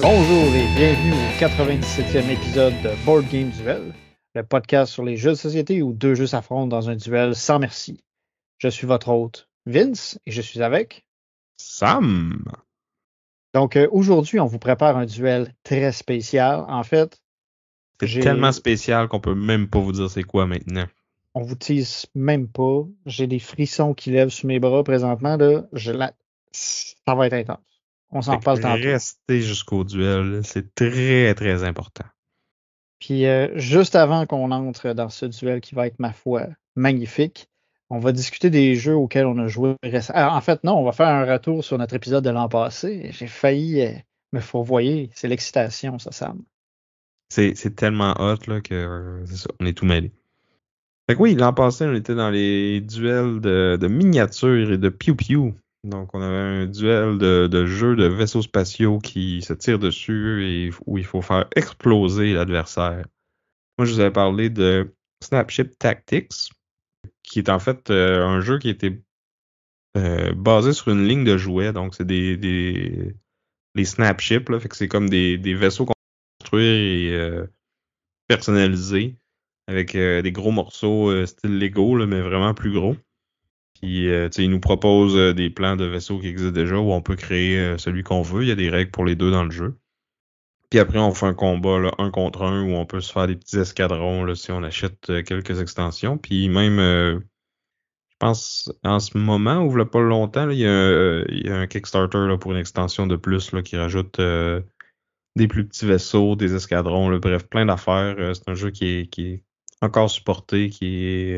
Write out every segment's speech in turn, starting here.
Bonjour et bienvenue au 97e épisode de Board Game Duel, le podcast sur les jeux de société où deux jeux s'affrontent dans un duel sans merci. Je suis votre hôte, Vince, et je suis avec Sam. Donc aujourd'hui, on vous prépare un duel très spécial. En fait, C'est tellement spécial qu'on peut même pas vous dire c'est quoi maintenant. On vous tease même pas. J'ai des frissons qui lèvent sur mes bras présentement. Là. Ça va être intense. On s'en reparle tantôt. Restez jusqu'au duel, c'est très très important. Puis juste avant qu'on entre dans ce duel qui va être, ma foi, magnifique, on va discuter des jeux auxquels on a joué récemment. En fait, non, on va faire un retour sur notre épisode de l'an passé. J'ai failli me fourvoyer. C'est l'excitation, ça, Sam. C'est tellement hot là, que c'est ça, on est tout mêlés. Fait que oui, l'an passé, on était dans les duels de miniatures et de piou-piou. Donc, on avait un duel de jeux de vaisseaux spatiaux qui se tirent dessus et où il faut faire exploser l'adversaire. Moi, je vous avais parlé de Snapship Tactics, qui est en fait un jeu qui était basé sur une ligne de jouets. Donc, c'est les Snapships, là, fait que c'est comme des vaisseaux construits et personnalisés avec des gros morceaux style Lego, là, mais vraiment plus gros. Puis, ils nous proposent des plans de vaisseaux qui existent déjà où on peut créer celui qu'on veut. Il y a des règles pour les deux dans le jeu. Puis après, on fait un combat là, 1 contre 1 où on peut se faire des petits escadrons là, si on achète quelques extensions. Puis même, je pense, en ce moment, ou il pas longtemps, là, il y a un Kickstarter là, pour une extension de plus là, qui rajoute des plus petits vaisseaux, des escadrons, là, bref, plein d'affaires. C'est un jeu qui est encore supporté, qui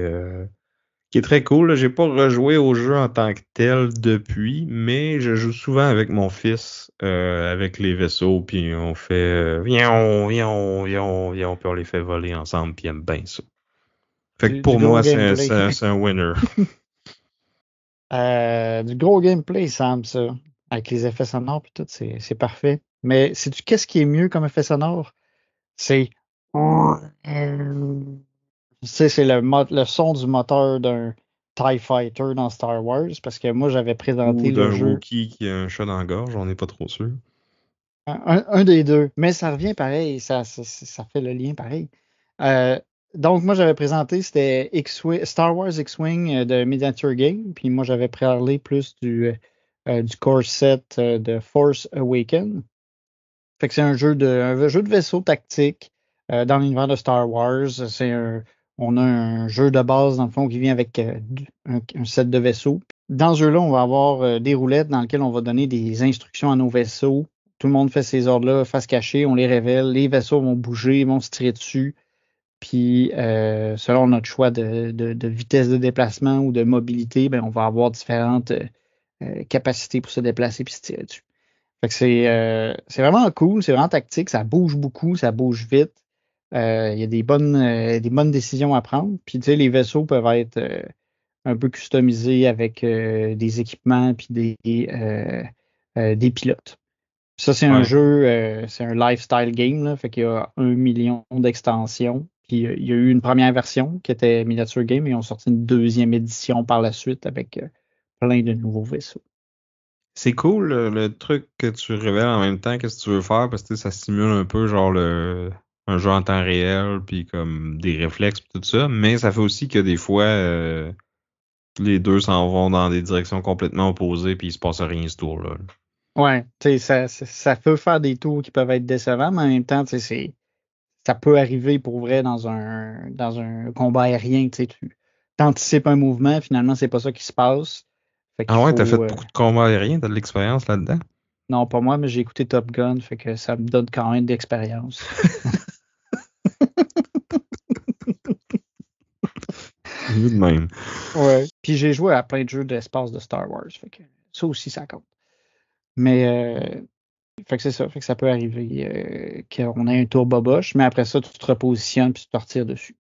est très cool. J'ai pas rejoué au jeu en tant que tel depuis, mais je joue souvent avec mon fils, avec les vaisseaux, puis on fait viens, puis on les fait voler ensemble, puis il aime bien ça. Fait que pour moi, c'est un winner. Du gros gameplay, Sam, ça. Avec les effets sonores puis tout, c'est parfait. Mais sais-tu qu'est-ce qui est mieux comme effet sonore? C'est c'est le son du moteur d'un TIE Fighter dans Star Wars, parce que moi, j'avais présenté Ou le d'un jeu. Wookiee qui a un chat dans la gorge, on n'est pas trop sûr. Un des deux. Mais ça revient pareil, ça fait le lien pareil. Donc, moi, j'avais présenté, c'était Star Wars X-Wing de Miniature Game, puis moi, j'avais parlé plus du core set de Force Awakens. Fait que c'est un jeu de vaisseau tactique dans l'univers de Star Wars. On a un jeu de base, dans le fond, qui vient avec un set de vaisseaux. Dans ce jeu-là, on va avoir des roulettes dans lesquelles on va donner des instructions à nos vaisseaux. Tout le monde fait ces ordres-là face cachée, on les révèle. Les vaisseaux vont bouger, vont se tirer dessus. Puis, selon notre choix de vitesse de déplacement ou de mobilité, ben, on va avoir différentes capacités pour se déplacer puis se tirer dessus. Fait que c'est vraiment cool, c'est vraiment tactique, ça bouge beaucoup, ça bouge vite. Il y a des bonnes décisions à prendre. Puis, tu sais, les vaisseaux peuvent être un peu customisés avec des équipements puis des pilotes. Ça, c'est un jeu, c'est un lifestyle game, là, fait qu'il y a 1 million d'extensions. Puis il y a eu une première version qui était Miniature Game et ils ont sorti une deuxième édition par la suite avec plein de nouveaux vaisseaux. C'est cool le truc que tu révèles en même temps, qu'est-ce que tu veux faire, parce que ça simule un peu genre un jeu en temps réel, puis comme des réflexes pis tout ça, mais ça fait aussi que des fois les deux s'en vont dans des directions complètement opposées puis il se passe rien ce tour-là. Ouais, tu sais, ça peut faire des tours qui peuvent être décevants, mais en même temps, tu sais, ça peut arriver pour vrai dans un combat aérien, tu sais, tu anticipes un mouvement, finalement, c'est pas ça qui se passe. Fait qu'il Ah ouais, faut, t'as fait beaucoup de combats aériens, t'as de l'expérience là-dedans? non, pas moi, mais j'ai écouté Top Gun, fait que ça me donne quand même d'expérience. Vu de même. Ouais. Puis j'ai joué à plein de jeux d'espace de Star Wars, fait que ça aussi, ça compte. Mais, fait que c'est ça, fait que ça peut arriver qu'on ait un tour boboche, mais après ça, tu te repositionnes puis tu te retires dessus.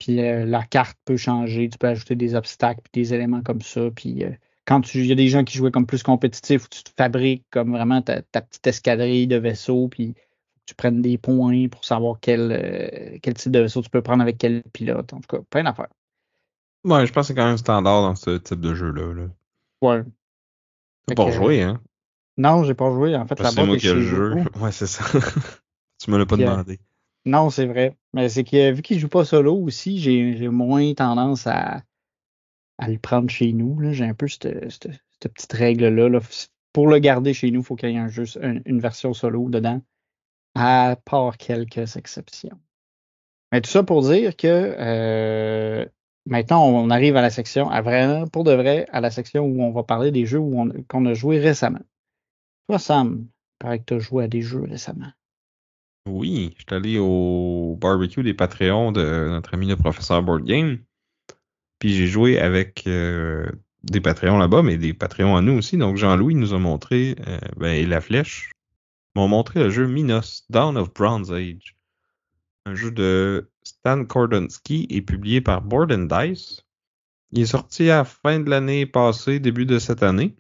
Puis la carte peut changer, tu peux ajouter des obstacles puis des éléments comme ça. Puis il y a des gens qui jouaient comme plus compétitif où tu te fabriques comme vraiment ta petite escadrille de vaisseaux, puis tu prennes des points pour savoir quel type de vaisseau tu peux prendre avec quel pilote. En tout cas, plein d'affaires. Ouais, je pense que c'est quand même standard dans ce type de jeu-là. Là. Ouais. T'as Fait pas que, rejoué, hein? non, j'ai pas joué. En fait, Parce la que c'est boîte moi est qui ai le chez jeu. vous. Ouais, c'est ça. Tu me l'as pas Puis, demandé. non, c'est vrai. Mais c'est que vu qu'il joue pas solo aussi, j'ai moins tendance à le prendre chez nous. Là. J'ai un peu cette petite règle-là. Là. Pour le garder chez nous, il faut qu'il y ait une version solo dedans, à part quelques exceptions. Mais tout ça pour dire que maintenant, on arrive à la section, à vraiment, pour de vrai, à la section où on va parler des jeux qu'on a joué récemment. Toi, Sam, il paraît que tu as joué à des jeux récemment. Oui, je suis allé au barbecue des Patreons de notre ami le professeur Board Game. Puis j'ai joué avec des Patreons là-bas, mais des Patreons à nous aussi. Donc Jean-Louis nous a montré, et La Flèche m'ont montré le jeu Minos, Dawn of Bronze Age. Un jeu de Stan Kordonski et publié par Board and Dice. Il est sorti à la fin de l'année passée, début de cette année.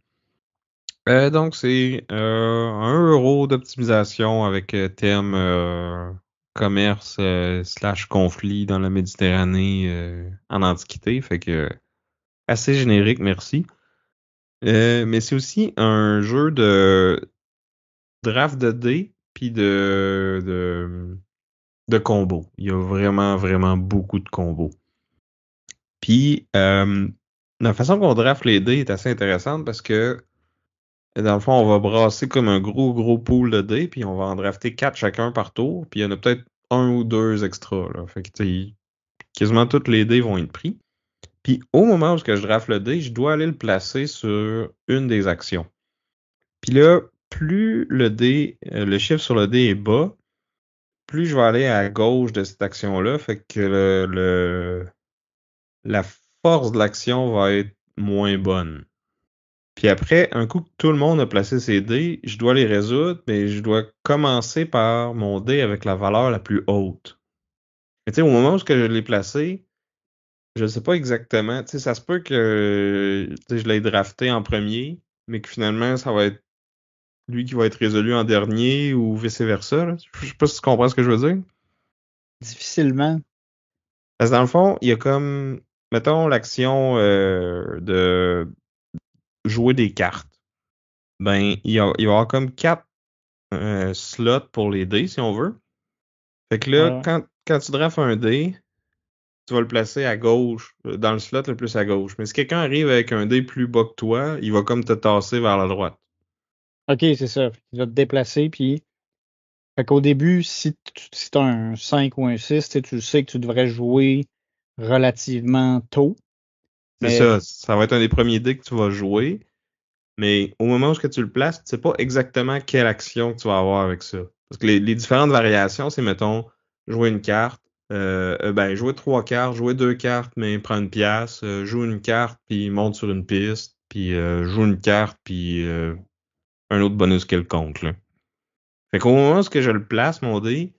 Donc c'est 1 euro d'optimisation avec thème commerce slash conflit dans la Méditerranée en Antiquité. Fait que assez générique, merci. Mais c'est aussi un jeu de draft de dés puis de combos. Il y a vraiment, vraiment beaucoup de combos. Puis la façon qu'on draft les dés est assez intéressante parce que dans le fond, on va brasser comme un gros, gros pool de dés, puis on va en drafter 4 chacun par tour, puis il y en a peut-être un ou deux extras. Là. Fait que quasiment tous les dés vont être pris. Puis au moment où je draft le dé, je dois aller le placer sur une des actions. Puis là, plus le chiffre sur le dé est bas, plus je vais aller à gauche de cette action-là. Fait que la force de l'action va être moins bonne. Puis après, un coup que tout le monde a placé ses dés, je dois les résoudre, mais je dois commencer par mon dé avec la valeur la plus haute. Mais tu sais, au moment où je l'ai placé, je ne sais pas exactement. Tu sais, ça se peut que tu sais, je l'ai drafté en premier, mais que finalement, ça va être lui qui va être résolu en dernier ou vice-versa. Là. Je sais pas si tu comprends ce que je veux dire. Difficilement. Parce que dans le fond, il y a comme, mettons, l'action de jouer des cartes. Ben, il va y avoir comme 4 slots pour les dés, si on veut. Fait que là, Ouais. quand tu drafts un dé, tu vas le placer à gauche, dans le slot le plus à gauche. Mais si quelqu'un arrive avec un dé plus bas que toi, il va comme te tasser vers la droite. OK, c'est ça. Tu vas te déplacer, puis. Fait qu'au début, si tu as un 5 ou un 6, tu sais que tu devrais jouer relativement tôt. C'est Mais ça, ça va être un des premiers dés que tu vas jouer. Mais au moment où tu le places, tu sais pas exactement quelle action que tu vas avoir avec ça. Parce que les différentes variations, c'est, mettons, jouer une carte, jouer 3 cartes, jouer 2 cartes, mais prendre une pièce, joue une carte, puis monte sur une piste, puis joue une carte, puis un autre bonus quelconque, là. Fait qu'au moment où je le place, mon dé,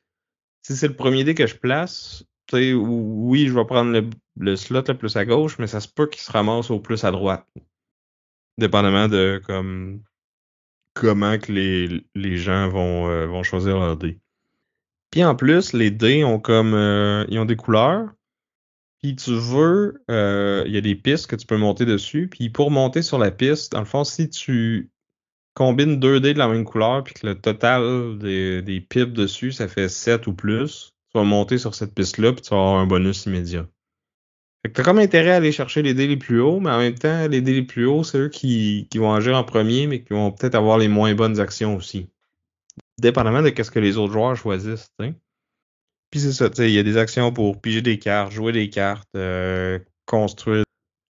si c'est le premier dé que je place, tu sais, oui, je vais prendre le slot le plus à gauche, mais ça se peut qu'il se ramasse au plus à droite. Dépendamment de comment que les gens vont choisir leur dés. Puis en plus, les dés ont comme ils ont des couleurs. Puis tu veux, il y a des pistes que tu peux monter dessus. Puis pour monter sur la piste, dans le fond, si tu combines 2 dés de la même couleur, puis que le total des pipes dessus, ça fait 7 ou plus, tu vas monter sur cette piste-là, puis tu vas avoir un bonus immédiat. Fait que t'as comme intérêt à aller chercher les dés les plus hauts, mais en même temps, les dés les plus hauts, c'est eux qui vont agir en premier, mais qui vont peut-être avoir les moins bonnes actions aussi. Dépendamment de ce que les autres joueurs choisissent, tu sais. Puis c'est ça, tu sais, il y a des actions pour piger des cartes, jouer des cartes, construire,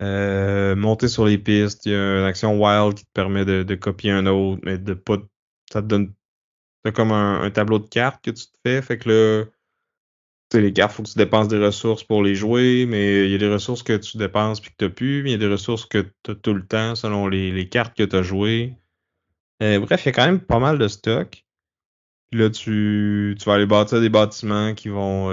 monter sur les pistes. Il y a une action wild qui te permet de copier un autre, mais de pas. Ça te donne. T'as comme un tableau de cartes que tu te fais. Fait que là, tu sais, les cartes, faut que tu dépenses des ressources pour les jouer, mais il y a des ressources que tu dépenses puis que t'as plus, mais il y a des ressources que t'as tout le temps selon les cartes que t'as jouées. Bref, il y a quand même pas mal de stock. Puis là, tu vas aller bâtir des bâtiments qui vont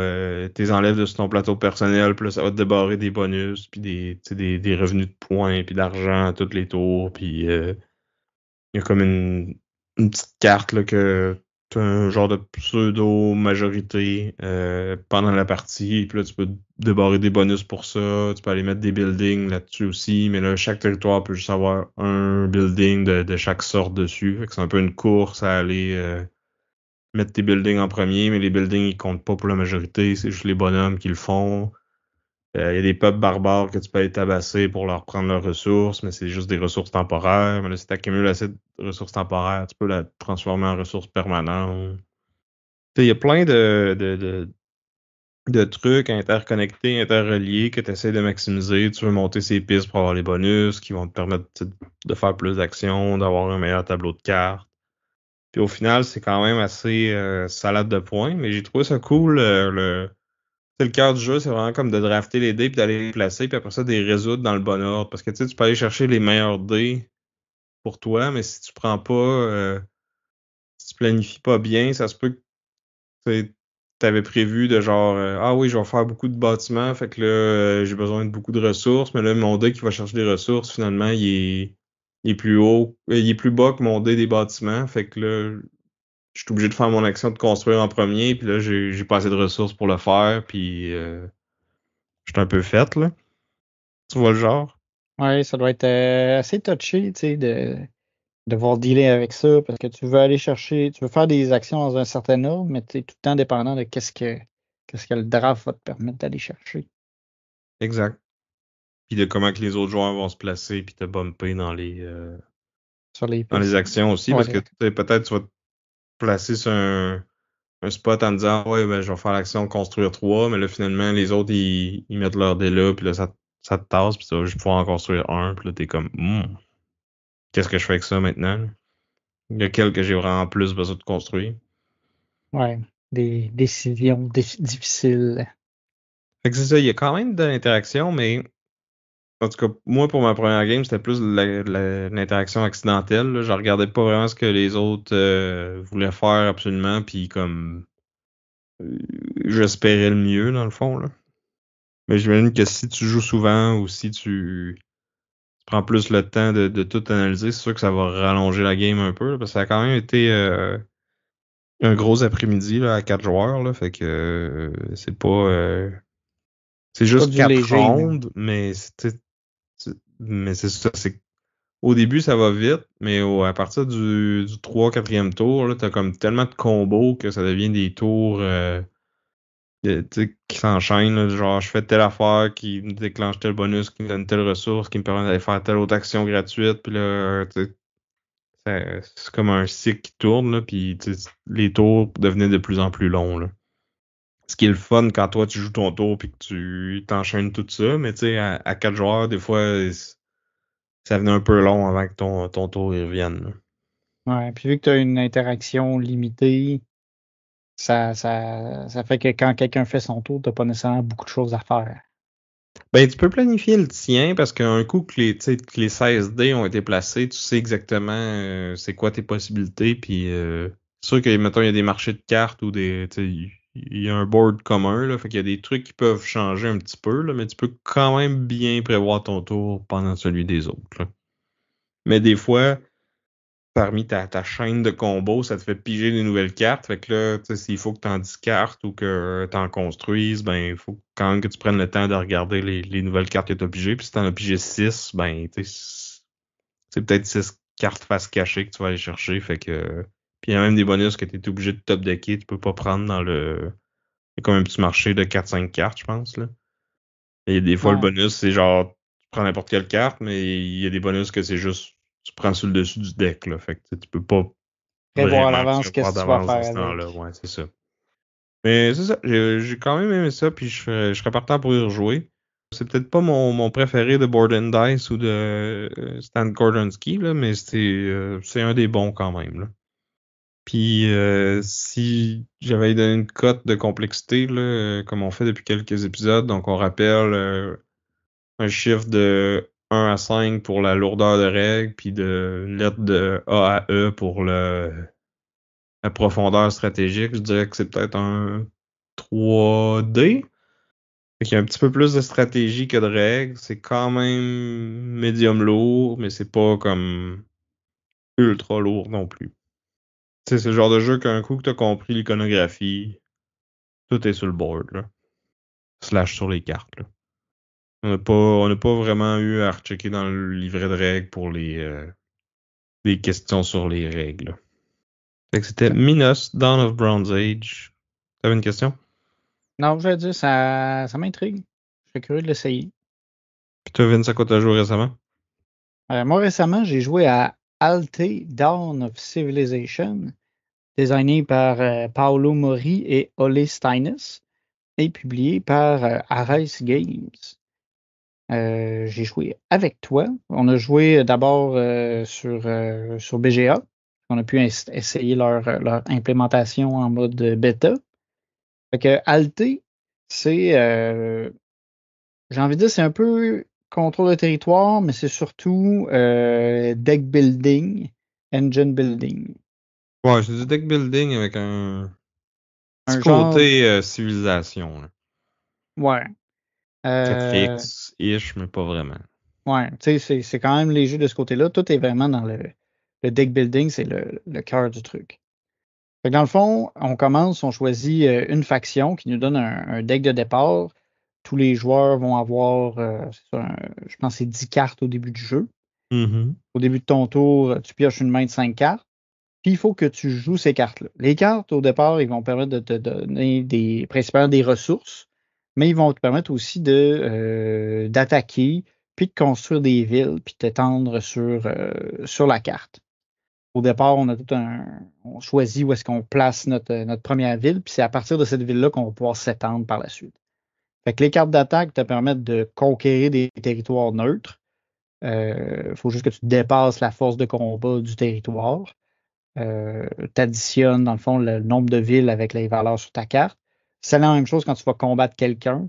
t'es enlèves de sur ton plateau personnel, puis là, ça va te débarrer des bonus, puis des revenus de points, puis d'argent à tous les tours, puis il y a comme une petite carte là, que tu as un genre de pseudo-majorité pendant la partie. Puis là, tu peux débarrer des bonus pour ça. Tu peux aller mettre des buildings là-dessus aussi. Mais là, chaque territoire peut juste avoir un building de chaque sorte dessus. Fait que c'est un peu une course à aller mettre tes buildings en premier. Mais les buildings, ils comptent pas pour la majorité. C'est juste les bonhommes qui le font. Il y a des peuples barbares que tu peux aller tabasser pour leur prendre leurs ressources, mais c'est juste des ressources temporaires. Mais là, si tu accumules assez de ressources temporaires, tu peux la transformer en ressources permanentes. Tu sais, il y a plein de trucs interconnectés, interreliés que tu essaies de maximiser. Tu veux monter ces pistes pour avoir les bonus qui vont te permettre de faire plus d'actions, d'avoir un meilleur tableau de cartes. Puis au final, c'est quand même assez salade de points, mais j'ai trouvé ça cool. Le cœur du jeu, c'est vraiment comme de drafter les dés puis d'aller les placer, puis après ça, de les résoudre dans le bon ordre. Parce que tu sais, tu peux aller chercher les meilleurs dés pour toi, mais si tu prends pas, si tu planifies pas bien, ça se peut que tu avais prévu de genre ah oui, je vais faire beaucoup de bâtiments, fait que là, j'ai besoin de beaucoup de ressources, mais là, mon dé qui va chercher des ressources, finalement, il est plus haut, il est plus bas que mon dé des bâtiments, fait que là, je suis obligé de faire mon action de construire en premier, puis là, j'ai pas assez de ressources pour le faire, puis je suis un peu fait, là. Tu vois le genre? Ouais, ça doit être assez touché, tu sais, de devoir dealer avec ça parce que tu veux aller chercher, tu veux faire des actions dans un certain ordre, mais tu es tout le temps dépendant de qu'est-ce que le draft va te permettre d'aller chercher Exact. Puis de comment que les autres joueurs vont se placer, puis te bumper sur les dans les pistes. actions aussi, Ouais, parce que tu sais, peut-être tu vas te placer sur un spot en disant ouais, ben je vais faire l'action construire 3, mais là finalement les autres ils mettent leur dé là, puis là ça te tasse, puis tu vas juste pouvoir en construire un, puis là t'es comme qu'est-ce que je fais avec ça maintenant? Lequel que j'ai vraiment plus besoin de construire? ouais, des décisions difficiles. Fait que c'est ça, il y a quand même de l'interaction, mais en tout cas, moi, pour ma première game, c'était plus l'interaction accidentelle, là. Je regardais pas vraiment ce que les autres voulaient faire absolument, puis comme euh, j'espérais le mieux, dans le fond, là. Mais j'imagine que si tu joues souvent ou si tu prends plus le temps de tout analyser, c'est sûr que ça va rallonger la game un peu, là, parce que ça a quand même été un gros après-midi là, à 4 joueurs, là, fait que c'est pas c'est Pas juste du 4 léger, là. rondes, mais c'est ça, c'est au début, ça va vite, mais à partir du 3-4e tour, là, t'as comme tellement de combos que ça devient des tours tu sais, qui s'enchaînent. Là, genre, je fais telle affaire qui me déclenche tel bonus, qui me donne telle ressource, qui me permet d'aller faire telle autre action gratuite. Puis là, tu sais, c'est comme un cycle qui tourne, là, puis tu sais, les tours devenaient de plus en plus longs. Là. Ce qui est le fun quand toi, tu joues ton tour puis que tu t'enchaînes tout ça, mais tu sais, à 4 joueurs, des fois, ça venait un peu long avant que ton tour y revienne. Là. Ouais, puis vu que tu as une interaction limitée, ça fait que quand quelqu'un fait son tour, tu pas nécessairement beaucoup de choses à faire. Ben, tu peux planifier le tien parce qu'un coup tu sais, que les 16 dés ont été placés, tu sais exactement c'est quoi tes possibilités. Puis c'est sûr que, mettons, il y a des marchés de cartes ou tu sais, il y a un board commun, là, fait qu'il y a des trucs qui peuvent changer un petit peu, là, mais tu peux quand même bien prévoir ton tour pendant celui des autres. Là. Mais des fois, parmi ta chaîne de combos, ça te fait piger des nouvelles cartes. Fait que là, tu sais, s'il faut que tu en discartes ou que tu en construises, ben, il faut quand même que tu prennes le temps de regarder les nouvelles cartes que tu as pigées. Puis si tu en as pigé 6, ben, tu sais, c'est peut-être 6 cartes face cachée que tu vas aller chercher. Fait que. Puis il y a même des bonus que tu es obligé de top decker. Tu peux pas prendre dans le. Il y a comme un petit marché de 4-5 cartes, je pense, là. Et des fois, le Ouais. bonus, c'est genre, tu prends n'importe quelle carte, mais il y a des bonus que c'est juste, tu prends sur le dessus du deck, là. Fait que tu peux pas Prévoir à vraiment l'avance prévoir qu'est-ce que tu vas d'avance dans faire ce temps-là. avec. Ouais, c'est ça. Mais c'est ça, j'ai quand même aimé ça, puis je serais partant pour y rejouer. C'est peut-être pas mon préféré de Board and Dice ou de Stan Gordonsky, là, mais c'est un des bons quand même, là. Puis si j'avais donné une cote de complexité, là, comme on fait depuis quelques épisodes, donc on rappelle un chiffre de 1 à 5 pour la lourdeur de règles, puis une lettre de A à E pour la profondeur stratégique, je dirais que c'est peut-être un 3D. Fait qu'il y a un petit peu plus de stratégie que de règles. C'est quand même médium lourd, mais c'est pas comme ultra lourd non plus. Tu sais, c'est le genre de jeu qu'un coup que t'as compris l'iconographie, tout est sur le board, là. Slash sur les cartes, là. On n'a pas vraiment eu à rechecker dans le livret de règles pour les questions sur les règles, là. Fait que c'était Minos, Dawn of Bronze Age. T'avais une question? Non, je vais dire, ça m'intrigue. Je serais curieux de l'essayer. Puis toi, Vince, à quoi t'as joué récemment? Moi, récemment, j'ai joué à Alte Dawn of Civilization, designé par Paolo Mori et Ole Steines, et publié par Ares Games. J'ai joué avec toi. On a joué d'abord sur BGA. On a pu essayer leur implémentation en mode bêta. Fait que Alte, c'est, j'ai envie de dire, c'est un peu contrôle de territoire, mais c'est surtout deck building, engine building. Ouais, c'est du deck building avec un petit Un genre, côté civilisation, là. ouais. Euh, 4X-ish, mais pas vraiment. ouais, tu sais, c'est quand même léger de ce côté-là. Tout est vraiment dans le deck building, c'est le cœur du truc. Fait que dans le fond, on commence, on choisit une faction qui nous donne un deck de départ. Tous les joueurs vont avoir, c'est ça, je pense, que c'est 10 cartes au début du jeu. Mhm. Au début de ton tour, tu pioches une main de 5 cartes. Puis il faut que tu joues ces cartes-là. Les cartes, au départ, ils vont permettre de te donner principalement des ressources, mais ils vont te permettre aussi d'attaquer, puis de construire des villes, puis de t'étendre sur la carte. Au départ, on choisit où est-ce qu'on place notre première ville, puis c'est à partir de cette ville-là qu'on va pouvoir s'étendre par la suite. Fait que les cartes d'attaque te permettent de conquérir des territoires neutres. Il faut juste que tu dépasses la force de combat du territoire. Tu additionnes, dans le fond, le nombre de villes avec les valeurs sur ta carte. C'est la même chose quand tu vas combattre quelqu'un.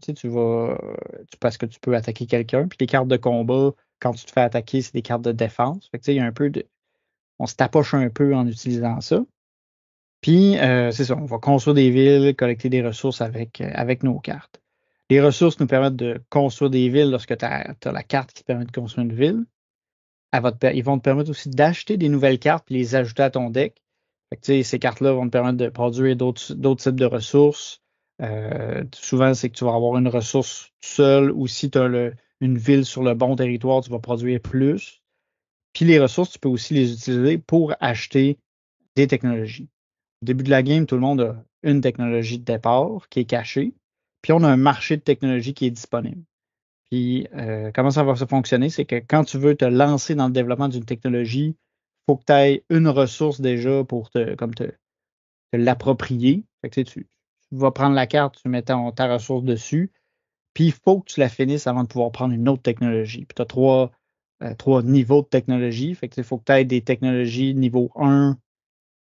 Parce que tu peux attaquer quelqu'un. Puis les cartes de combat, quand tu te fais attaquer, c'est des cartes de défense. Fait que, il y a un peu de. On se tapoche un peu en utilisant ça. Puis, c'est ça, on va construire des villes, collecter des ressources avec nos cartes. Les ressources nous permettent de construire des villes lorsque tu as la carte qui te permet de construire une ville. Ils vont te permettre aussi d'acheter des nouvelles cartes et les ajouter à ton deck. Fait que, ces cartes-là vont te permettre de produire d'autres types de ressources. Souvent, c'est que tu vas avoir une ressource seule ou si tu as une ville sur le bon territoire, tu vas produire plus. Puis les ressources, tu peux aussi les utiliser pour acheter des technologies. Au début de la game, tout le monde a une technologie de départ qui est cachée. Puis on a un marché de technologie qui est disponible. Puis comment ça va se fonctionner? C'est que quand tu veux te lancer dans le développement d'une technologie, il faut que tu aies une ressource déjà pour te l'approprier. Fait que, tu vas prendre la carte, tu mets ta ressource dessus, puis il faut que tu la finisses avant de pouvoir prendre une autre technologie. Puis tu as trois niveaux de technologie. Fait que, il faut que tu aies des technologies niveau 1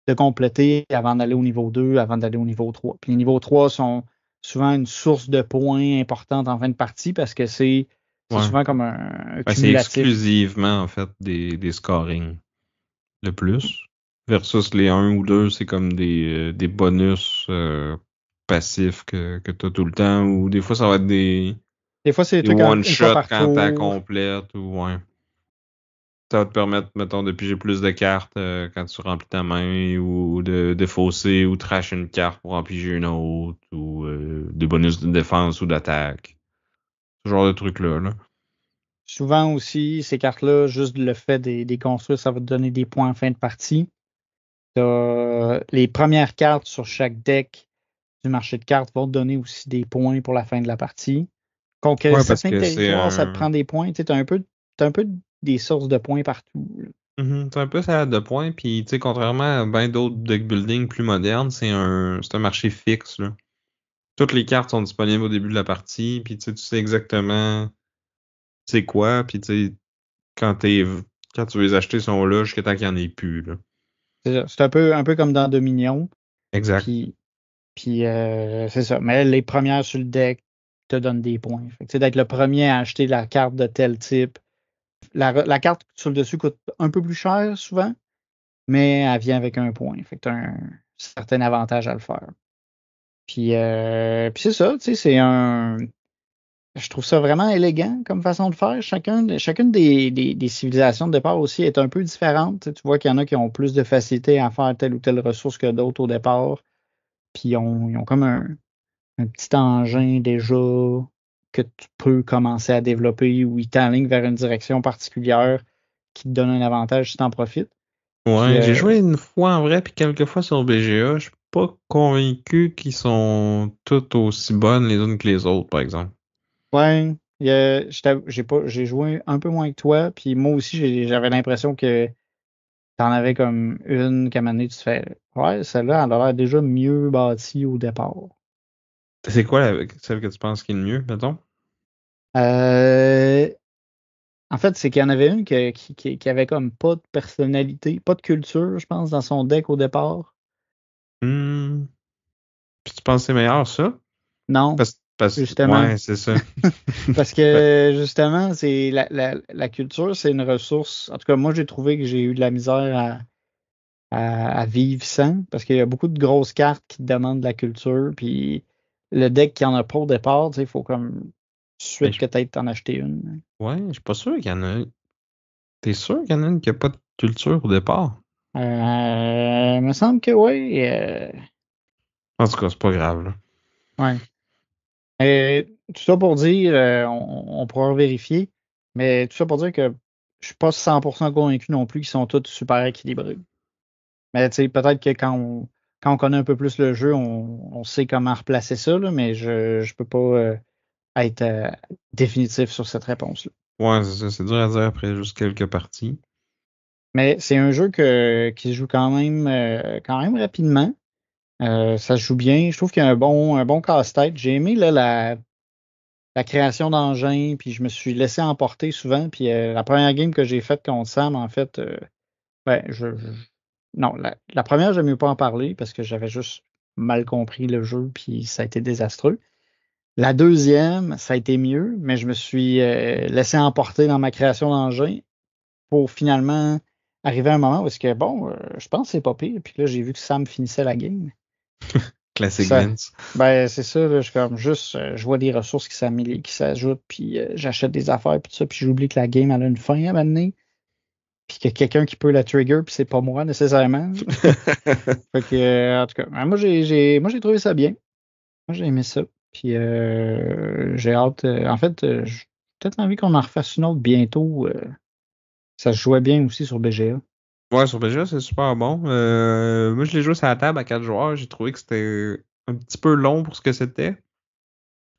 de compléter avant d'aller au niveau 2, avant d'aller au niveau 3. Puis les niveaux 3 sont souvent une source de points importante en fin de partie parce que c'est Ouais. souvent comme un Ben, c'est cumulatif. exclusivement, en fait, des scoring le plus. Versus les 1 ou 2, c'est comme des bonus passifs que tu as tout le temps. Ou des fois, ça va être Des fois, c'est des des trucs une fois one-shot par quand t'as tour. complète. Ou ouais. Ça va te permettre, mettons, de piger plus de cartes quand tu remplis ta main. Ou de défausser ou trash une carte pour en piger une autre. Ou des bonus de défense ou d'attaque. Ce genre de trucs-là. Là. Souvent aussi, ces cartes-là, juste le fait des construire, ça va te donner des points en fin de partie. Les premières cartes sur chaque deck du marché de cartes vont te donner aussi des points pour la fin de la partie. Conquérir Ouais, parce certains que c'est territoires, ça te un. prend des points. Tu as un peu des sources de points partout, là. Mhm, c'est un peu salade de points, puis tu sais, contrairement à bien d'autres deck building plus modernes, c'est un marché fixe, là. Toutes les cartes sont disponibles au début de la partie, puis tu sais exactement c'est quoi, puis tu sais, quand quand tu veux les acheter, ils sont là jusqu'à temps qu'il n'y en ait plus, là. C'est ça. C'est un peu comme dans Dominion. Exact. Puis, c'est ça. Mais les premières sur le deck te donnent des points. Fait que, d'être le premier à acheter la carte de tel type. La carte sur le dessus coûte un peu plus cher souvent, mais elle vient avec un point. Fait que certain avantage à le faire. Puis c'est ça, tu sais, c'est un. Je trouve ça vraiment élégant comme façon de faire. Chacune des civilisations de départ aussi est un peu différente. Tu sais, tu vois qu'il y en a qui ont plus de facilité à faire telle ou telle ressource que d'autres au départ. Puis ils ont comme un petit engin déjà que tu peux commencer à développer ou ils t'enlignent vers une direction particulière qui te donne un avantage si tu en profites. Puis Ouais, j'ai joué une fois en vrai, puis quelques fois sur BGA. Je suis pas convaincu qu'ils sont toutes aussi bonnes les unes que les autres, par exemple. ouais, j'ai joué un peu moins que toi, puis moi aussi j'avais l'impression que t'en avais comme une qu'à un moment donné, tu te fais ouais, celle-là, elle a l'air déjà mieux bâtie au départ. C'est quoi celle que tu penses qui est le mieux, mettons? Euh, En fait, c'est qu'il y en avait une qui avait comme pas de personnalité, pas de culture, je pense, dans son deck au départ. Hmm. Puis tu penses que c'est meilleur, ça? Non, justement. Ouais, c'est ça. Parce Ouais. que justement, c'est la culture, c'est une ressource. En tout cas, moi, j'ai trouvé que j'ai eu de la misère à vivre sans, parce qu'il y a beaucoup de grosses cartes qui te demandent de la culture, puis le deck qui en a pas au départ, tu sais, il faut comme tout de Mais suite que tu t'en acheter une. ouais, je suis pas sûr qu'il y en a une. T'es sûr qu'il y en a une qui a pas de culture au départ? Il me semble que oui. En tout cas, c'est pas grave, là. Ouais. Tout ça pour dire, on pourra vérifier, mais tout ça pour dire que je suis pas 100% convaincu non plus qu'ils sont tous super équilibrés. Mais tu sais, peut-être que quand on connaît un peu plus le jeu, on sait comment replacer ça, là, mais je peux pas être définitif sur cette réponse-là. Ouais, c'est ça, c'est dur à dire après juste quelques parties. Mais c'est un jeu qui se joue quand même rapidement. Ça se joue bien. Je trouve qu'il y a un bon casse-tête. J'ai aimé là, la création d'engins, puis je me suis laissé emporter souvent. Puis la première game que j'ai faite contre Sam, en fait, ouais, non, la première, je mieux pas en parler parce que j'avais juste mal compris le jeu, puis ça a été désastreux. La deuxième, ça a été mieux, mais je me suis laissé emporter dans ma création d'engins pour finalement arriver à un moment où est-ce que, bon, je pense que c'est pas pire. Puis là, j'ai vu que Sam finissait la game. Classic Ça, Vince. ben, c'est ça, là, je suis comme juste, je vois des ressources qui s'ajoutent, puis j'achète des affaires, puis tout ça, puis j'oublie que la game, elle a une fin à un moment donné, puis qu'il y a quelqu'un qui peut la trigger, puis c'est pas moi nécessairement. Fait que, en tout cas, ben, moi, j'ai trouvé ça bien. Moi, j'ai aimé ça. Puis, j'ai hâte. En fait, j'ai peut-être envie qu'on en refasse une autre bientôt. Ça se jouait bien aussi sur BGA. Ouais, sur BGA, c'est super bon. Moi, je l'ai joué sur la table à 4 joueurs. J'ai trouvé que c'était un petit peu long pour ce que c'était.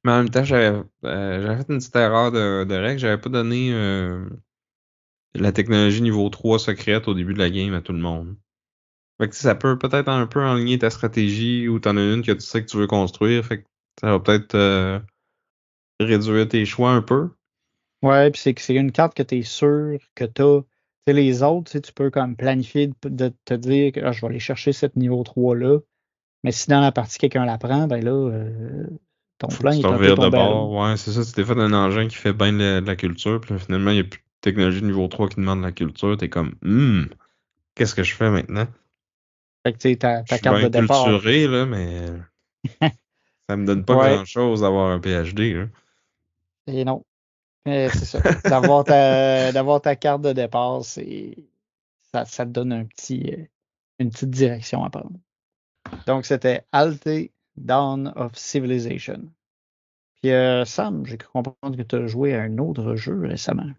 Mais en même temps, j'avais fait une petite erreur de règle. J'avais pas donné la technologie niveau 3 secrète au début de la game à tout le monde. Fait que tu sais, ça peut peut-être un peu enligner ta stratégie ou t'en as une que tu sais que tu veux construire. Fait que ça va peut-être réduire tes choix un peu. Ouais, puis c'est que c'est une carte que tu es sûr que tu as. Tu sais, les autres, tu sais, tu peux comme planifier de te dire que ah, je vais aller chercher cette niveau 3-là. Mais si dans la partie quelqu'un la prend, ben là, ton Faut que plan tu te est un peu revires de tombé à bord. l'eau. Ouais, c'est ça. Tu t'es fait un engin qui fait bien de la culture. Puis là, finalement, il n'y a plus de technologie niveau 3 qui demande de la culture. T'es comme, qu'est-ce que je fais maintenant? Fait que tu sais, Je ta suis carte bien de départ. culturé, là, mais ça me donne pas Ouais, grand-chose d'avoir un PhD, là. et non. Mais c'est ça. D'avoir ta carte de départ, ça te donne une petite direction à prendre. Donc, c'était Alte Dawn of Civilization. Puis, Sam, j'ai cru comprendre que tu as joué à un autre jeu récemment.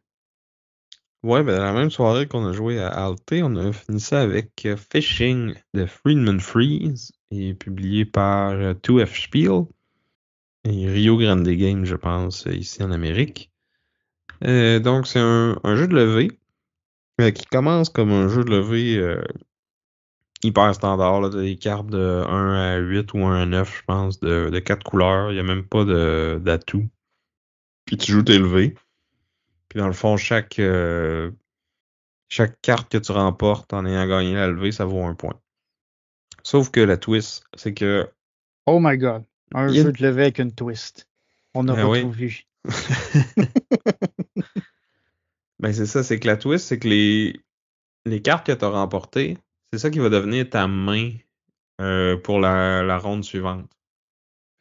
Ouais, ben, la même soirée qu'on a joué à Alte, on a fini ça avec Fishing de Friedman Freeze, et publié par 2F Spiel et Rio Grande Games, je pense, ici en Amérique. Donc, c'est un jeu de levée qui commence comme un jeu de levée hyper standard. Là, t'as des cartes de 1 à 8 ou 1 à 9, je pense, de 4 couleurs. Il n'y a même pas d'atout. Puis tu joues tes levées. Puis dans le fond, chaque carte que tu remportes en ayant gagné la levée, ça vaut un point. Sauf que la twist, c'est que Oh my God, un il y a jeu une... de levée avec une twist. On Ben n'aura tout oui. vu. Ben c'est ça, c'est que la twist, c'est que les cartes que tu as remportées, c'est ça qui va devenir ta main pour la ronde suivante.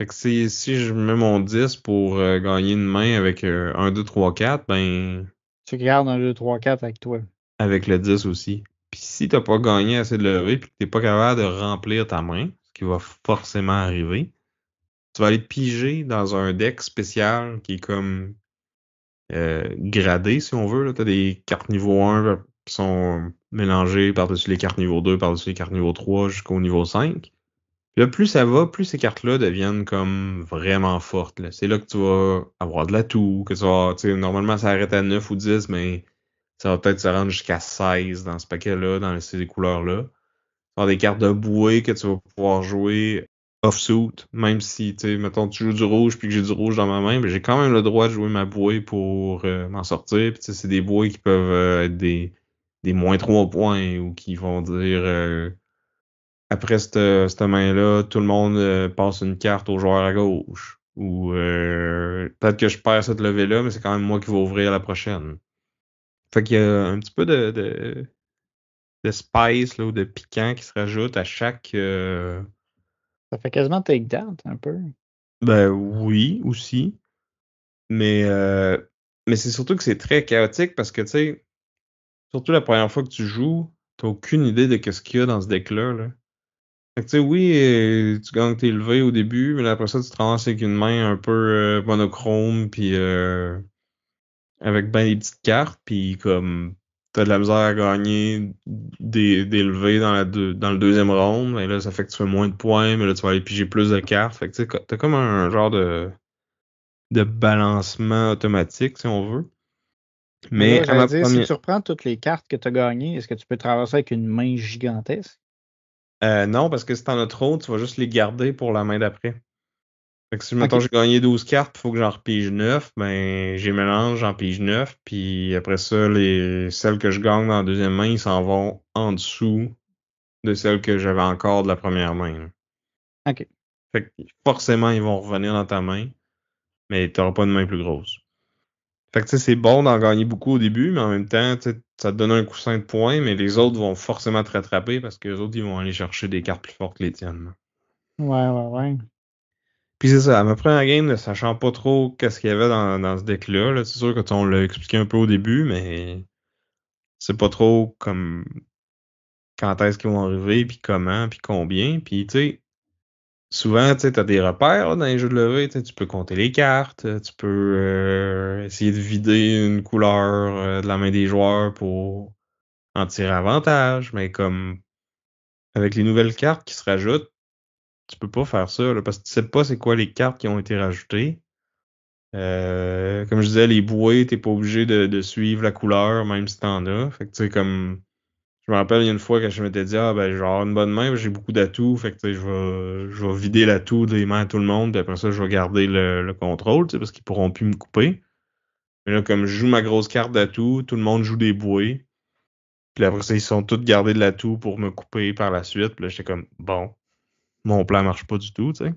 Fait que si je mets mon 10 pour gagner une main avec 1, 2, 3, 4, ben Tu gardes un 2, 3, 4 avec toi. avec le 10 aussi. Puis si t'as pas gagné assez de levée puis que t'es pas capable de remplir ta main, ce qui va forcément arriver, tu vas aller te piger dans un deck spécial qui est comme gradé, si on veut. T'as des cartes niveau 1 qui sont mélangées par-dessus les cartes niveau 2, par-dessus les cartes niveau 3 jusqu'au niveau 5. Puis là, plus ça va, plus ces cartes-là deviennent comme vraiment fortes, là. C'est là que tu vas avoir de l'atout, que tu vas, tu sais, normalement ça arrête à 9 ou 10, mais ça va peut-être se rendre jusqu'à 16 dans ce paquet-là, dans ces couleurs-là. Tu vas avoir des cartes de bouée que tu vas pouvoir jouer off-suit, même si, tu sais, mettons, tu joues du rouge puis que j'ai du rouge dans ma main, ben j'ai quand même le droit de jouer ma bouée pour m'en sortir. Puis tu sais, c'est des bouées qui peuvent être des moins 3 points ou qui vont dire après cette main-là, tout le monde passe une carte au joueur à gauche. Ou peut-être que je perds cette levée-là, mais c'est quand même moi qui vais ouvrir la prochaine. Fait qu'il y a un petit peu de spice là, ou de piquant qui se rajoute à chaque. Ça fait quasiment take down, un peu. Ben oui, aussi. Mais, euh, mais c'est surtout que c'est très chaotique parce que, tu sais, surtout la première fois que tu joues, t'as aucune idée de qu'est-ce qu'il y a dans ce deck-là. Là. Fait que, tu sais, oui, tu gagnes tes levées au début, mais après ça, tu te ramasses avec une main un peu monochrome, puis avec ben des petites cartes, puis comme t'as de la misère à gagner des levées dans le deuxième round, et là, ça fait que tu fais moins de points, mais là, tu vas aller piger plus de cartes. Fait que, tu sais, t'as comme un genre de balancement automatique, si on veut. Mais Mais là, à j'allais ma dire, si première... tu reprends toutes les cartes que tu as gagnées, est-ce que tu peux traverser avec une main gigantesque? Non, parce que si t'en as trop, tu vas juste les garder pour la main d'après. Fait que si, mettons, OK. j'ai gagné 12 cartes, il faut que j'en repige 9, ben, j'ai mélange, j'en pige 9, puis après ça, celles que je gagne dans la deuxième main, ils s'en vont en dessous de celles que j'avais encore de la première main. Là. OK. Fait que forcément, ils vont revenir dans ta main, mais t'auras pas une main plus grosse. Fait que tu sais, c'est bon d'en gagner beaucoup au début, mais en même temps, tu sais, ça te donne un coussin de points, mais les autres vont forcément te rattraper parce que les autres, ils vont aller chercher des cartes plus fortes que les tiennes. Là. Ouais, ouais, ouais. Puis c'est ça, à ma première game, ne sachant pas trop qu'est-ce qu'il y avait dans ce deck-là, là, c'est sûr que on l'a expliqué un peu au début, mais c'est pas trop comme quand est-ce qu'ils vont arriver, puis comment, puis combien. Puis tu sais, souvent, tu sais, t'as des repères là, dans les jeux de levée, tu sais, tu peux compter les cartes, tu peux essayer de vider une couleur de la main des joueurs pour en tirer avantage, mais comme avec les nouvelles cartes qui se rajoutent, tu peux pas faire ça, là, parce que tu sais pas c'est quoi les cartes qui ont été rajoutées. Comme je disais, les bouées, t'es pas obligé de suivre la couleur, même si t'en as. Fait que tu sais, comme je me rappelle, il y a une fois que je m'étais dit, ah ben je vais avoir une bonne main, j'ai beaucoup d'atouts, fait que tu sais, je vais vider l'atout des mains à tout le monde, puis après ça, je vais garder le contrôle, tu sais, parce qu'ils pourront plus me couper. Mais là, comme je joue ma grosse carte d'atout, tout le monde joue des bouées. Puis après ça, ils sont tous gardés de l'atout pour me couper par la suite. Puis là, j'étais comme, bon, mon plan marche pas du tout, tu sais.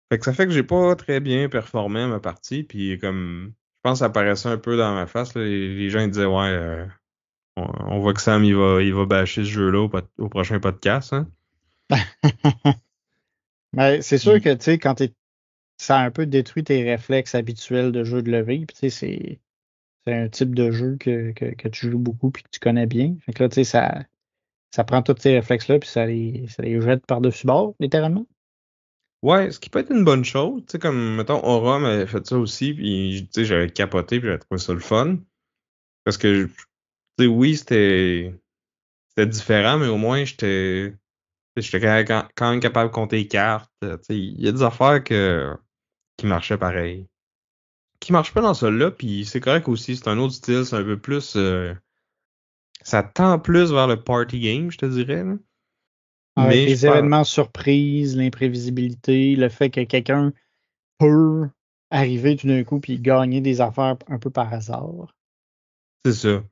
Fait que ça fait que j'ai pas très bien performé à ma partie, puis comme je pense que ça paraissait un peu dans ma face, là, les gens ils disaient ouais, on voit que Sam il va bâcher ce jeu-là au prochain podcast, hein. Mais c'est sûr Puis que, tu sais, ça a un peu détruit tes réflexes habituels de jeu de levée. Puis, tu sais, c'est un type de jeu que tu joues beaucoup puis que tu connais bien. Fait que là, tu sais, ça prend tous ces réflexes-là puis ça les jette par-dessus bord, littéralement. ouais, ce qui peut être une bonne chose, tu sais, comme mettons Aura m'avait fait ça aussi, puis tu sais, j'avais capoté, puis j'avais trouvé ça le fun. Parce que tu sais, oui, c'était différent, mais au moins j'étais quand même capable de compter les cartes. Tu sais, il y a des affaires qui marchaient pareil. Qui marche pas dans celui-là, puis c'est correct aussi, c'est un autre style, c'est un peu plus ça tend plus vers le party game, je te dirais, là. Avec Mais je les pense événements surprises, l'imprévisibilité, le fait que quelqu'un peut arriver tout d'un coup puis gagner des affaires un peu par hasard. c'est ça.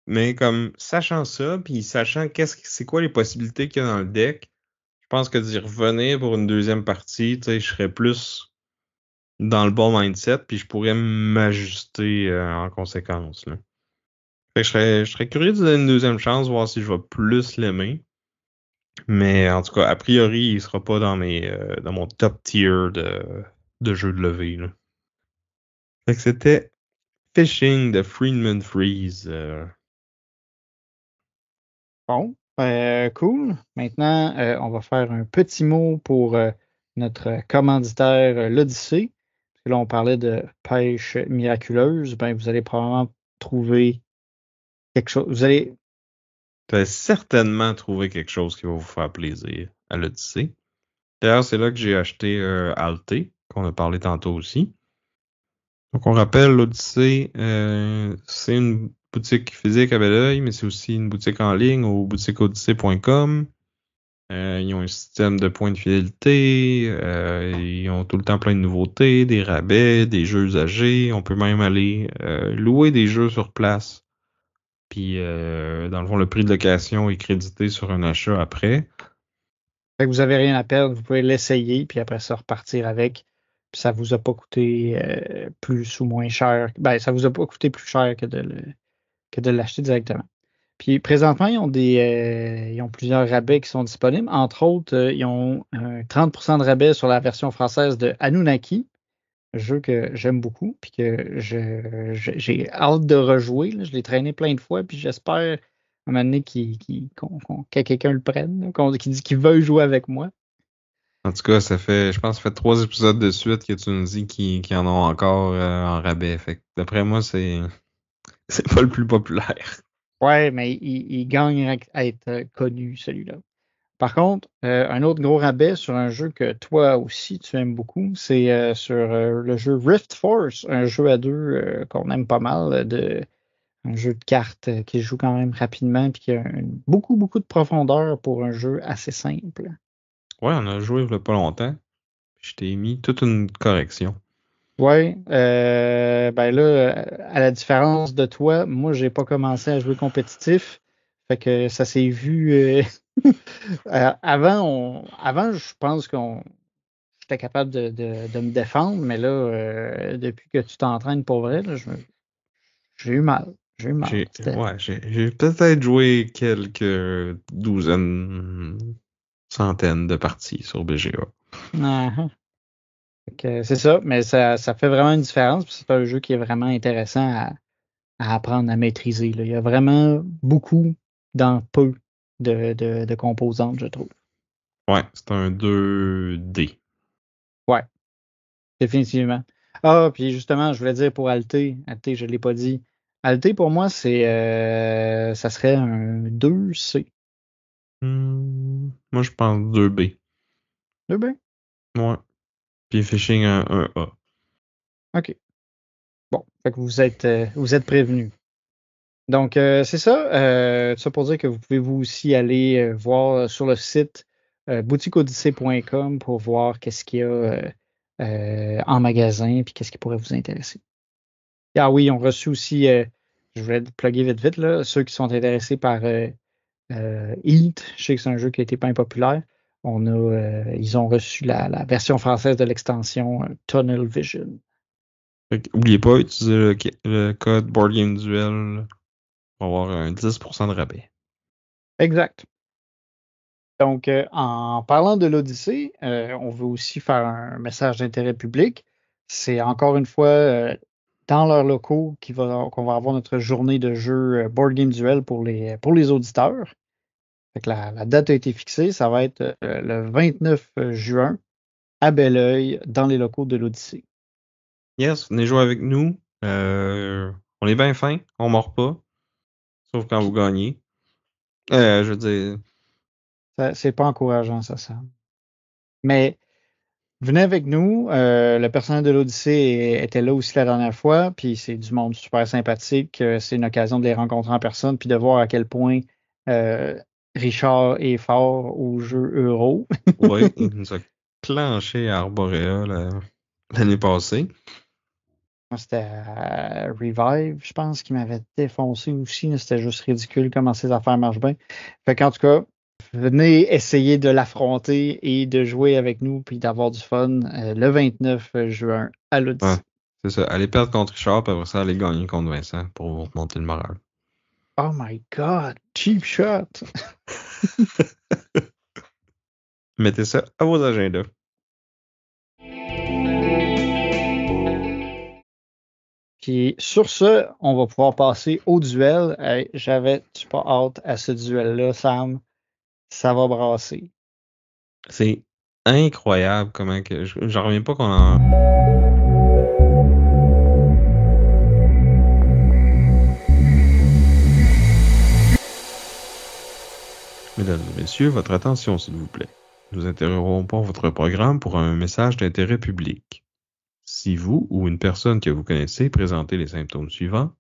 Mais comme sachant ça, puis sachant c'est quoi les possibilités qu'il y a dans le deck, je pense que d'y revenir pour une deuxième partie, tu sais, je serais plus dans le bon mindset, puis je pourrais m'ajuster en conséquence, là. Fait que je serais curieux de donner une deuxième chance, voir si je vais plus l'aimer. Mais en tout cas, a priori, il sera pas dans mon top tier de jeux de levée, là. Fait que c'était Fishing de Friedman Freeze. Bon, cool. Maintenant, on va faire un petit mot pour notre commanditaire, l'Odyssée. Parce que là, on parlait de pêche miraculeuse. Ben, vous allez probablement trouver quelque chose. Vous allez certainement trouver quelque chose qui va vous faire plaisir à l'Odyssée. D'ailleurs, c'est là que j'ai acheté Arte, qu'on a parlé tantôt aussi. Donc, on rappelle, l'Odyssée, c'est une boutique physique à bel oeil, mais c'est aussi une boutique en ligne au boutiqueodyssée.com. Ils ont un système de points de fidélité, ils ont tout le temps plein de nouveautés, des rabais, des jeux usagés. On peut même aller louer des jeux sur place. Puis, dans le fond, le prix de location est crédité sur un achat après. Fait que vous avez rien à perdre, vous pouvez l'essayer, puis après ça repartir avec. Puis ça vous a pas coûté plus ou moins cher. Ben, ça vous a pas coûté plus cher que de l'acheter directement. Puis présentement, ils ont plusieurs rabais qui sont disponibles. Entre autres, ils ont 30% de rabais sur la version française de Anunnaki, un jeu que j'aime beaucoup, puis que j'ai hâte de rejouer, là. Je l'ai traîné plein de fois, puis j'espère un moment donné que quelqu'un le prenne, là, qu'il dit qu'il veut jouer avec moi. En tout cas, je pense que ça fait 3 épisodes de suite que tu nous dis qu'ils en ont encore en rabais. Fait que d'après moi, c'est pas le plus populaire. Ouais, mais il gagne à être connu, celui-là. Par contre, un autre gros rabais sur un jeu que toi aussi tu aimes beaucoup, c'est sur le jeu Rift Force, un jeu à deux qu'on aime pas mal, un jeu de cartes qui se joue quand même rapidement puis qui a beaucoup de profondeur pour un jeu assez simple. Ouais, on a joué il y a pas longtemps. Je t'ai mis toute une correction. Ouais, ben là, à la différence de toi, moi j'ai pas commencé à jouer compétitif, fait que ça s'est vu. Avant, je pense qu'on j'étais capable de me défendre, mais là, depuis que tu t'entraînes pour vrai, là, j'ai eu mal. J'ai eu mal. J'ai peut-être joué quelques douzaines, centaines de parties sur BGA. Ah, ah. Fait que c'est ça, mais ça fait vraiment une différence. Puis c'est un jeu qui est vraiment intéressant à apprendre à maîtriser, là. Il y a vraiment beaucoup dans peu de composantes, je trouve. Ouais, c'est un 2D. Ouais, définitivement. Ah, puis justement, je voulais dire pour Alté, je ne l'ai pas dit. Alté, pour moi, ça serait un 2C. Moi, je pense 2B. Eh bien, Ouais. Puis Fishing un A. OK. Bon, fait que vous êtes prévenus. Donc, c'est ça. Tout ça pour dire que vous pouvez vous aussi aller voir sur le site boutiqueodyssée.com pour voir qu'est-ce qu'il y a en magasin puis qu'est-ce qui pourrait vous intéresser. Ah oui, ils ont reçu aussi, je voulais te plugger vite, là, ceux qui sont intéressés par Heat. Je sais que c'est un jeu qui a été pas impopulaire. Ils ont reçu la version française de l'extension Tunnel Vision. Fait que, oubliez pas, utilisez le code Board Game Duel pour avoir un 10% de rabais. Exact. Donc, en parlant de l'Odyssée, on veut aussi faire un message d'intérêt public. C'est encore une fois dans leurs locaux qu'on va avoir notre journée de jeu Board Game Duel pour les auditeurs. Fait que la date a été fixée, ça va être le 29 juin à Belleuil, dans les locaux de l'Odyssée. Yes, venez jouer avec nous. On est bien fin, on mord pas. Sauf quand vous gagnez. Je veux dire, C'est pas encourageant, ça. Mais venez avec nous. Le personnel de l'Odyssée était là aussi la dernière fois, puis c'est du monde super sympathique. C'est une occasion de les rencontrer en personne, puis de voir à quel point euh, Richard est fort au jeu euro. ouais, il nous a clenché à Arborea l'année passée. Moi, c'était à Revive, je pense, qui m'avait défoncé aussi, là. C'était juste ridicule comment ces affaires marchent bien. Fait qu'en tout cas, venez essayer de l'affronter et de jouer avec nous, puis d'avoir du fun le 29 juin à Ouais, l'Odyssée. c'est ça. Allez perdre contre Richard, puis après ça, allez gagner contre Vincent pour vous remonter le moral. Oh my God, cheap shot! Mettez ça à vos agendas. Puis sur ce, on va pouvoir passer au duel. Hey, j'avais pas hâte à ce duel-là, Sam. Ça va brasser. C'est incroyable comment que. J'en reviens pas qu'on en. Mesdames et messieurs, votre attention, s'il vous plaît. Nous interrompons votre programme pour un message d'intérêt public. Si vous ou une personne que vous connaissez présentez les symptômes suivants,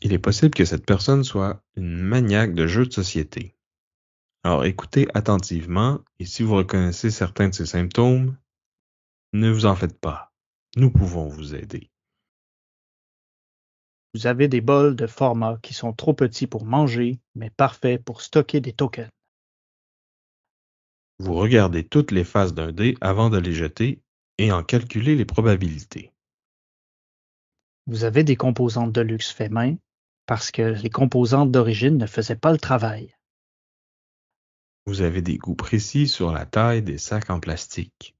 il est possible que cette personne soit une maniaque de jeux de société. Alors écoutez attentivement et si vous reconnaissez certains de ces symptômes, ne vous en faites pas. Nous pouvons vous aider. Vous avez des bols de format qui sont trop petits pour manger, mais parfaits pour stocker des tokens. Vous regardez toutes les faces d'un dé avant de les jeter et en calculez les probabilités. Vous avez des composantes de luxe fait main parce que les composantes d'origine ne faisaient pas le travail. Vous avez des goûts précis sur la taille des sacs en plastique.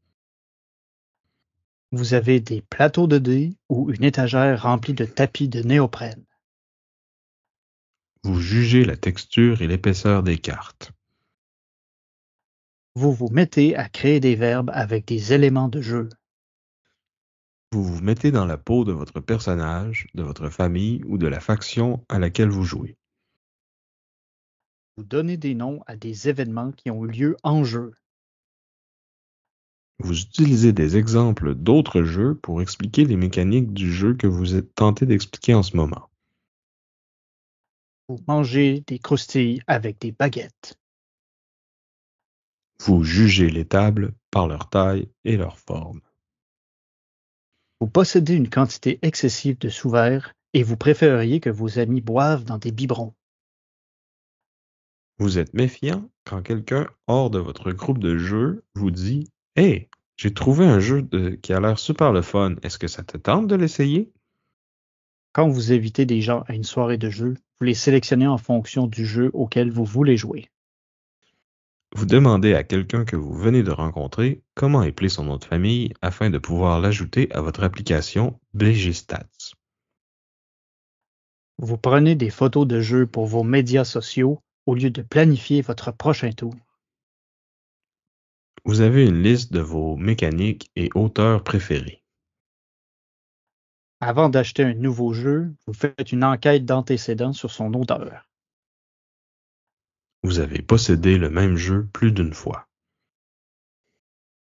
Vous avez des plateaux de dés ou une étagère remplie de tapis de néoprène. Vous jugez la texture et l'épaisseur des cartes. Vous vous mettez à créer des verbes avec des éléments de jeu. Vous vous mettez dans la peau de votre personnage, de votre famille ou de la faction à laquelle vous jouez. Vous donnez des noms à des événements qui ont eu lieu en jeu. Vous utilisez des exemples d'autres jeux pour expliquer les mécaniques du jeu que vous êtes tenté d'expliquer en ce moment. Vous mangez des croustilles avec des baguettes. Vous jugez les tables par leur taille et leur forme. Vous possédez une quantité excessive de sous-verts et vous préféreriez que vos amis boivent dans des biberons. Vous êtes méfiant quand quelqu'un hors de votre groupe de jeu vous dit « Hey, j'ai trouvé un jeu qui a l'air super le fun. Est-ce que ça te tente de l'essayer? » Quand vous invitez des gens à une soirée de jeu, vous les sélectionnez en fonction du jeu auquel vous voulez jouer. Vous demandez à quelqu'un que vous venez de rencontrer comment épeler son nom de famille afin de pouvoir l'ajouter à votre application BG Stats. Vous prenez des photos de jeu pour vos médias sociaux au lieu de planifier votre prochain tour. Vous avez une liste de vos mécaniques et auteurs préférés. Avant d'acheter un nouveau jeu, vous faites une enquête d'antécédents sur son auteur. Vous avez possédé le même jeu plus d'une fois.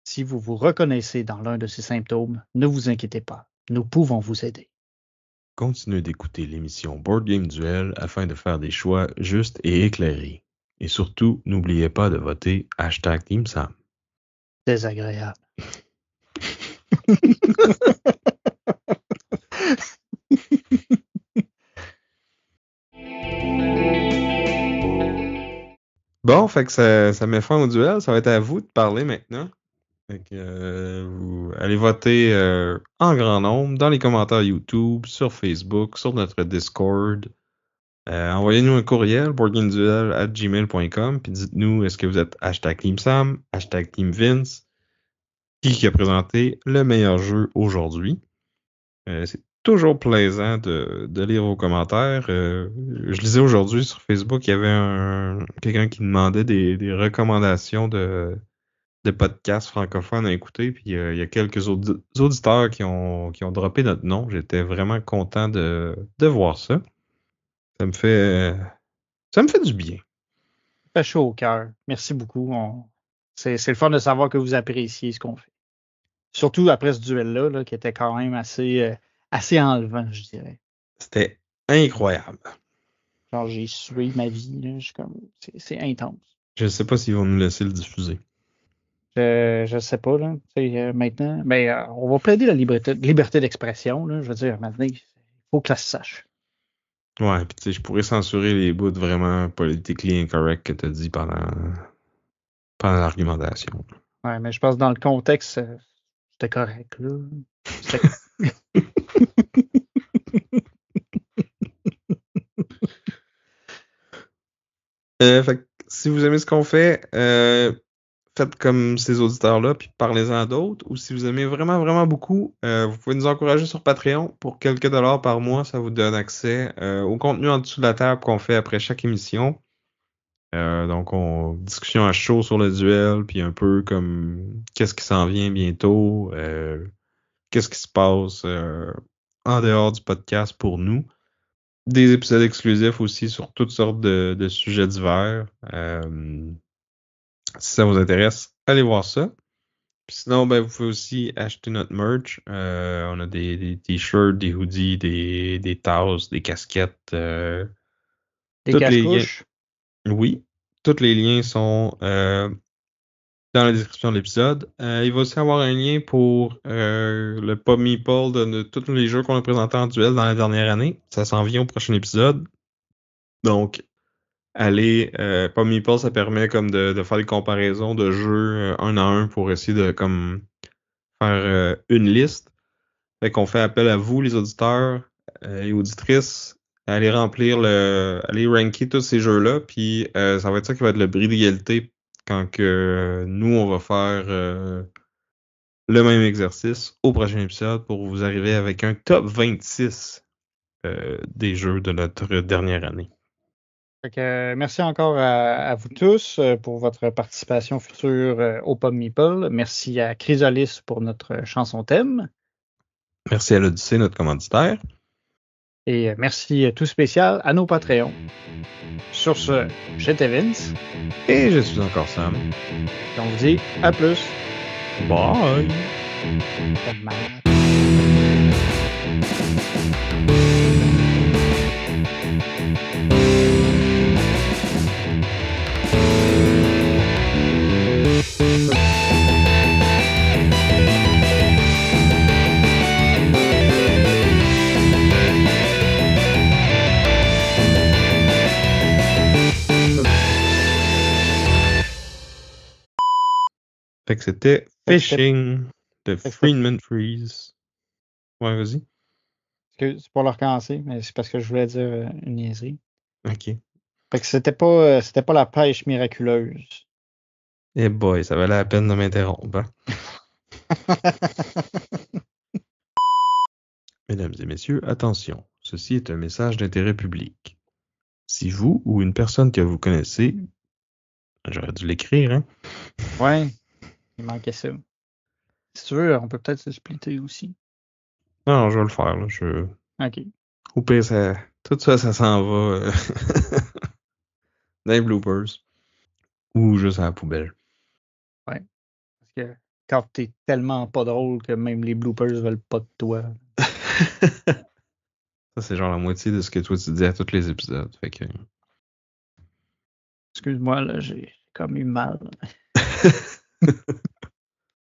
Si vous vous reconnaissez dans l'un de ces symptômes, ne vous inquiétez pas, nous pouvons vous aider. Continuez d'écouter l'émission Board Game Duel afin de faire des choix justes et éclairés. Et surtout, n'oubliez pas de voter #TeamSam. Désagréable. Bon, fait que ça met fin au duel. Ça va être à vous de parler maintenant. Fait que, vous allez voter en grand nombre dans les commentaires YouTube, sur Facebook, sur notre Discord. Envoyez-nous un courriel, boardgameduel@gmail.com, puis dites-nous est-ce que vous êtes #TeamSam, #TeamVince, qui a présenté le meilleur jeu aujourd'hui. C'est toujours plaisant de lire vos commentaires. Je lisais aujourd'hui sur Facebook, il y avait quelqu'un qui demandait des recommandations de podcasts francophones à écouter, puis il y a quelques auditeurs qui ont droppé notre nom. J'étais vraiment content de voir ça. Ça me fait du bien. Ça fait chaud au cœur. Merci beaucoup. C'est le fun de savoir que vous appréciez ce qu'on fait. Surtout après ce duel-là, là, qui était quand même assez enlevant, je dirais. C'était incroyable. Genre, j'ai sué ma vie. Là, c'est intense. Je ne sais pas s'ils vont nous laisser le diffuser. Je sais pas, là. Maintenant, mais on va plaider la liberté d'expression. Là, je veux dire, maintenant, il faut que ça se sache. Ouais, puis tu sais, je pourrais censurer les bouts vraiment politically incorrect que tu as dit pendant l'argumentation. Ouais, mais je pense que dans le contexte, c'était correct, là. Fait que si vous aimez ce qu'on fait, faites comme ces auditeurs-là, puis parlez-en à d'autres. Ou si vous aimez vraiment, vraiment beaucoup, vous pouvez nous encourager sur Patreon. Pour quelques dollars par mois, ça vous donne accès au contenu en dessous de la table qu'on fait après chaque émission. Donc, discussion à chaud sur le duel, puis un peu comme qu'est-ce qui s'en vient bientôt, qu'est-ce qui se passe en dehors du podcast pour nous. Des épisodes exclusifs aussi sur toutes sortes de sujets divers. Si ça vous intéresse, allez voir ça. Puis sinon, ben, vous pouvez aussi acheter notre merch. On a des t-shirts, des hoodies, des tasses, des casquettes. Des Tous les liens. cache-couches. Oui, tous les liens sont dans la description de l'épisode. Il va aussi avoir un lien pour le Pub Meeple de tous les jeux qu'on a présentés en duel dans la dernière année. Ça s'en vient au prochain épisode. Donc, allez, Pub Meeple, ça permet comme de faire des comparaisons de jeux un à un pour essayer de comme faire une liste. Fait qu'on fait appel à vous, les auditeurs et auditrices, à aller aller ranker tous ces jeux-là, puis ça va être ça qui va être le bris d'égalité quand que nous, on va faire le même exercice au prochain épisode pour vous arriver avec un top 26 des jeux de notre dernière année. Fait que, merci encore à vous tous pour votre participation future au Pub Meeple. Merci à Chrysalis pour notre chanson thème. Merci à l'Odyssée, notre commanditaire. Et merci tout spécial à nos Patreons. Sur ce, j'étais Vince. Et je suis encore Sam. Et on vous dit à plus. Bye! Fait que c'était Fishing de Friedman Freeze. Ouais, vas-y. C'est pour le recommencer, mais c'est parce que je voulais dire une niaiserie. OK. Fait que c'était pas la pêche miraculeuse. Eh boy, ça valait la peine de m'interrompre. Hein? Mesdames et messieurs, attention. Ceci est un message d'intérêt public. Si vous ou une personne que vous connaissez, j'aurais dû l'écrire, hein? Ouais, il manquait ça. Si tu veux, on peut peut-être se splitter aussi. Non, je vais le faire. Là. OK. Au pire, tout ça, ça s'en va dans les bloopers. Ou juste à la poubelle. Ouais. Parce que quand t'es tellement pas drôle que même les bloopers veulent pas de toi. Ça, c'est genre la moitié de ce que toi tu dis à tous les épisodes. Fait que... Excuse-moi, là, j'ai comme eu mal.